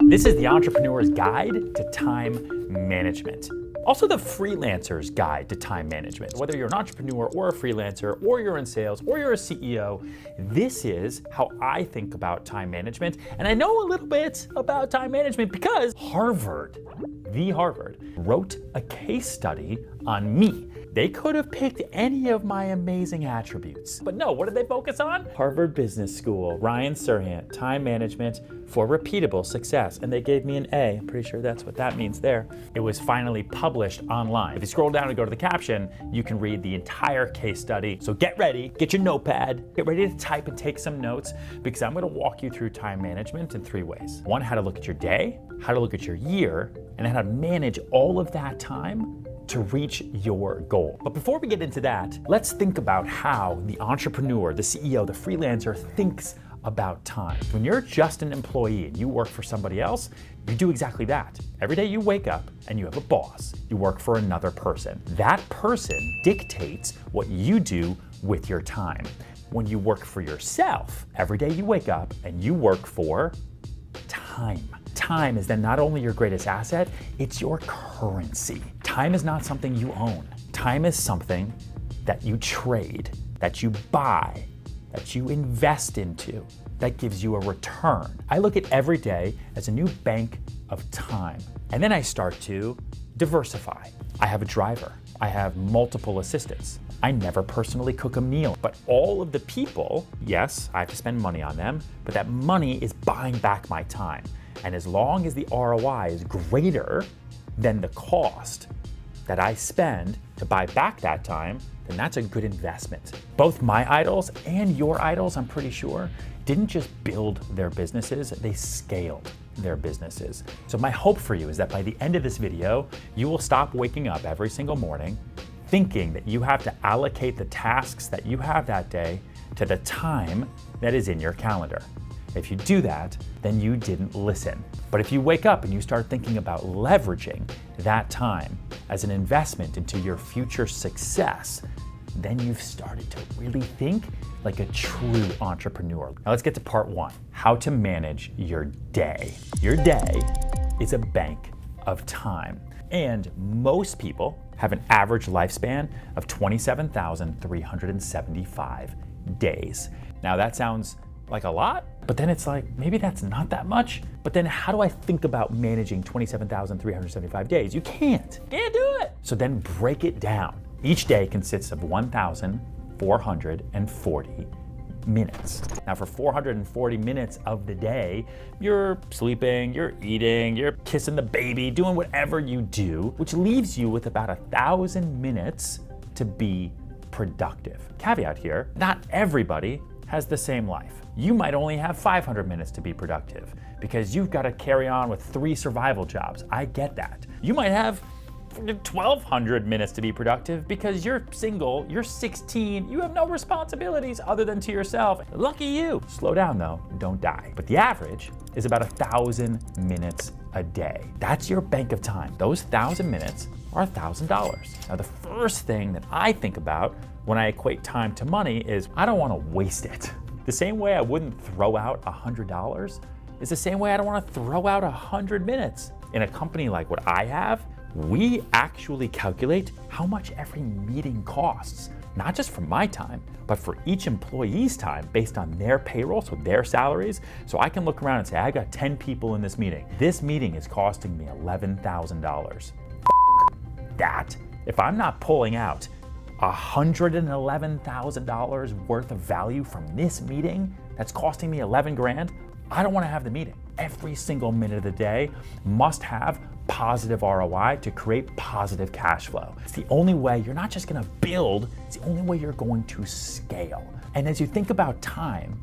This is the Entrepreneur's Guide to Time Management. Also the Freelancer's Guide to Time Management. Whether you're an entrepreneur or a freelancer, or you're in sales, or you're a CEO, this is how I think about time management. And I know a little bit about time management because Harvard wrote a case study on me. They could have picked any of my amazing attributes. But no, what did they focus on? Harvard Business School, Ryan Serhant, time management for repeatable success. And they gave me an A. I'm pretty sure that's what that means there. It was finally published online. If you scroll down and go to the caption, you can read the entire case study. So get ready, get your notepad, get ready to type and take some notes, because I'm gonna walk you through time management in 3 ways. One, how to look at your day, how to look at your year, and how to manage all of that time to reach your goal. But before we get into that, let's think about how the entrepreneur, the CEO, the freelancer thinks about time. When you're just an employee and you work for somebody else, you do exactly that. Every day you wake up and you have a boss. You work for another person. That person dictates what you do with your time. When you work for yourself, every day you wake up and you work for time. Time is then not only your greatest asset, it's your currency. Time is not something you own. Time is something that you trade, that you buy, that you invest into, that gives you a return. I look at every day as a new bank of time. And then I start to diversify. I have a driver. I have multiple assistants. I never personally cook a meal, but all of the people, yes, I have to spend money on them, but that money is buying back my time. And as long as the ROI is greater than the cost that I spend to buy back that time, then that's a good investment. Both my idols and your idols, I'm pretty sure, didn't just build their businesses, they scaled their businesses. So my hope for you is that by the end of this video, you will stop waking up every single morning thinking that you have to allocate the tasks that you have that day to the time that is in your calendar. If you do that, then you didn't listen. But if you wake up and you start thinking about leveraging that time as an investment into your future success, then you've started to really think like a true entrepreneur. Now let's get to part 1, how to manage your day. Your day is a bank of time. And most people have an average lifespan of 27,375 days. Now that sounds like a lot, but then it's like, maybe that's not that much. But then how do I think about managing 27,375 days? You can't do it. So then break it down. Each day consists of 1,440 minutes. Now for 440 minutes of the day, you're sleeping, you're eating, you're kissing the baby, doing whatever you do, which leaves you with about 1,000 minutes to be productive. Caveat here, not everybody has the same life. You might only have 500 minutes to be productive because you've got to carry on with 3 survival jobs. I get that. You might have 1,200 minutes to be productive because you're single, you're 16, you have no responsibilities other than to yourself. Lucky you. Slow down though, don't die. But the average is about 1,000 minutes a day. That's your bank of time. Those 1,000 minutes are $1,000. Now the first thing that I think about when I equate time to money is I don't want to waste it. The same way I wouldn't throw out $100 is the same way I don't want to throw out 100 minutes. In a company like what I have, we actually calculate how much every meeting costs, not just for my time, but for each employee's time based on their payroll, so their salaries. So I can look around and say, I got 10 people in this meeting. This meeting is costing me $11,000. That. If I'm not pulling out $111,000 worth of value from this meeting that's costing me 11 grand, I don't want to have the meeting. Every single minute of the day must have positive ROI to create positive cash flow. It's the only way you're not just going to build, it's the only way you're going to scale. And as you think about time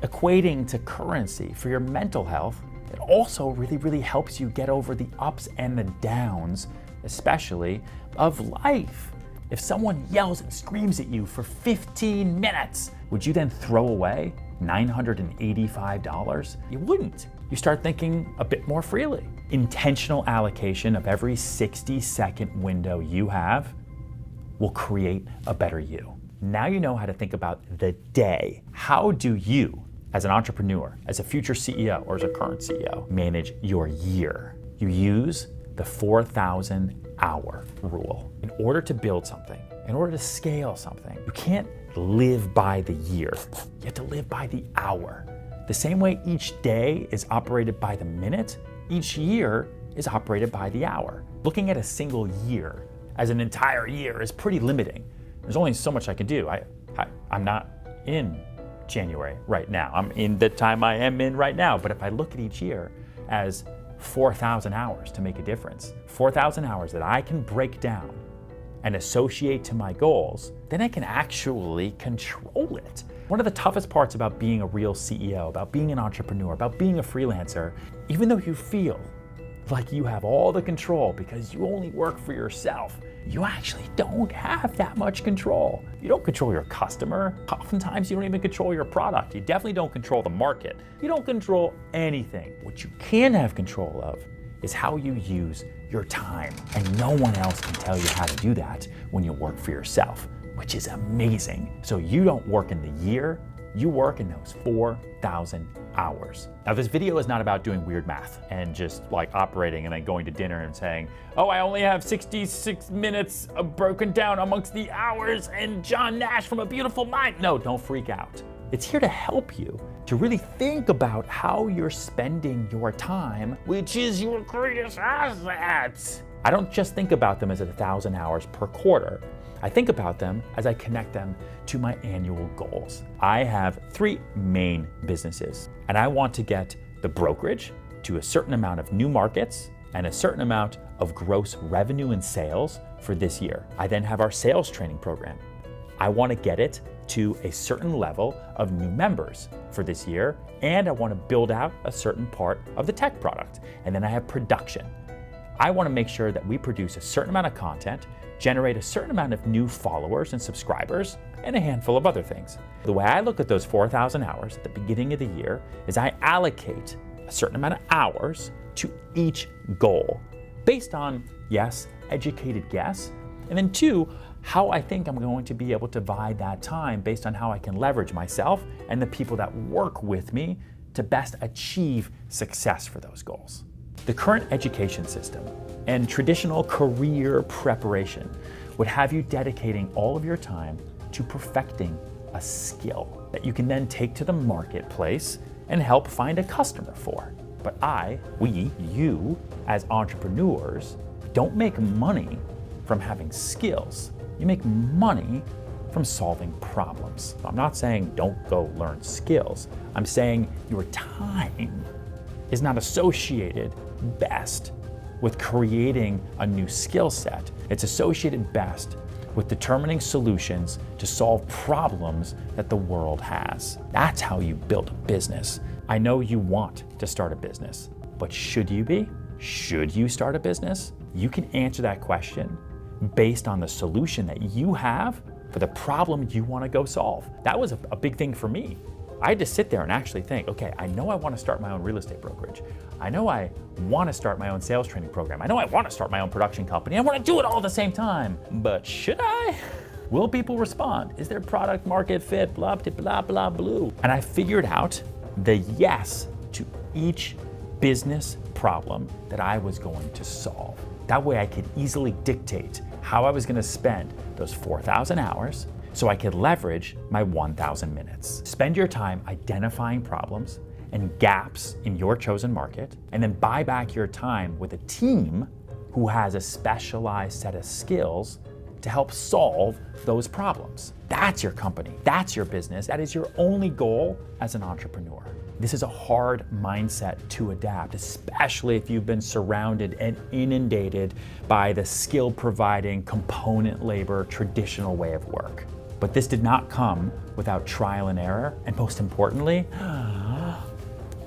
equating to currency for your mental health, it also really helps you get over the ups and the downs, especially of life. If someone yells and screams at you for 15 minutes, would you then throw away $985? You wouldn't. You start thinking a bit more freely. Intentional allocation of every 60-second window you have will create a better you. Now you know how to think about the day. How do you as an entrepreneur, as a future CEO, or as a current CEO, manage your year. You use the 4,000 hour rule. In order to build something, in order to scale something, you can't live by the year. You have to live by the hour. The same way each day is operated by the minute, each year is operated by the hour. Looking at a single year as an entire year is pretty limiting. There's only so much I can do. I'm not in January right now. I'm in the time I am in right now. But if I look at each year as 4,000 hours to make a difference, 4,000 hours that I can break down and associate to my goals, then I can actually control it. One of the toughest parts about being a real CEO, about being an entrepreneur, about being a freelancer, even though you feel like you have all the control because you only work for yourself, you actually don't have that much control. You don't control your customer. Oftentimes you don't even control your product. You definitely don't control the market. You don't control anything. What you can have control of is how you use your time. And no one else can tell you how to do that when you work for yourself, which is amazing. So you don't work in the year, you work in those 4,000 hours. Now this video is not about doing weird math and just like operating and then going to dinner and saying, oh, I only have 66 minutes broken down amongst the hours and John Nash from A Beautiful Mind. No, don't freak out. It's here to help you to really think about how you're spending your time, which is your greatest asset. I don't just think about them as 1,000 hours per quarter. I think about them as I connect them to my annual goals. I have 3 main businesses, and I want to get the brokerage to a certain amount of new markets and a certain amount of gross revenue and sales for this year. I then have our sales training program. I want to get it to a certain level of new members for this year, and I want to build out a certain part of the tech product. And then I have production. I want to make sure that we produce a certain amount of content, generate a certain amount of new followers and subscribers, and a handful of other things. The way I look at those 4,000 hours at the beginning of the year is I allocate a certain amount of hours to each goal based on, yes, educated guess, and then 2, how I think I'm going to be able to divide that time based on how I can leverage myself and the people that work with me to best achieve success for those goals. The current education system and traditional career preparation would have you dedicating all of your time to perfecting a skill that you can then take to the marketplace and help find a customer for. But you, as entrepreneurs, don't make money from having skills. You make money from solving problems. I'm not saying don't go learn skills. I'm saying your time is not associated best with creating a new skill set. It's associated best with determining solutions to solve problems that the world has. That's how you build a business. I know you want to start a business, but should you be? Should you start a business? You can answer that question based on the solution that you have for the problem you want to go solve. That was a big thing for me. I had to sit there and actually think, okay, I know I want to start my own real estate brokerage. I know I want to start my own sales training program. I know I want to start my own production company. I want to do it all at the same time. But should I? Will people respond? Is there product market fit? Blah, blah, blah, blah, blue. And I figured out the yes to each business problem that I was going to solve. That way I could easily dictate how I was going to spend those 4,000 hours so I could leverage my 1,000 minutes. Spend your time identifying problems and gaps in your chosen market, and then buy back your time with a team who has a specialized set of skills to help solve those problems. That's your company. That's your business. That is your only goal as an entrepreneur. This is a hard mindset to adapt, especially if you've been surrounded and inundated by the skill-providing, component labor, traditional way of work. But this did not come without trial and error, and most importantly,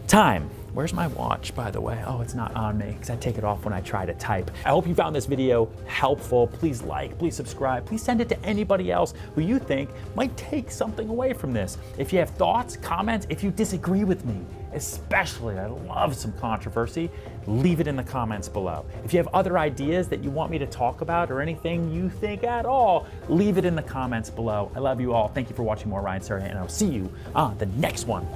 time. Where's my watch, by the way? Oh, it's not on me because I take it off when I try to type. I hope you found this video helpful. Please like, please subscribe, please send it to anybody else who you think might take something away from this. If you have thoughts, comments, if you disagree with me, especially, I love some controversy, leave it in the comments below. If you have other ideas that you want me to talk about or anything you think at all, leave it in the comments below. I love you all. Thank you for watching more Ryan Serhant, and I'll see you on the next one.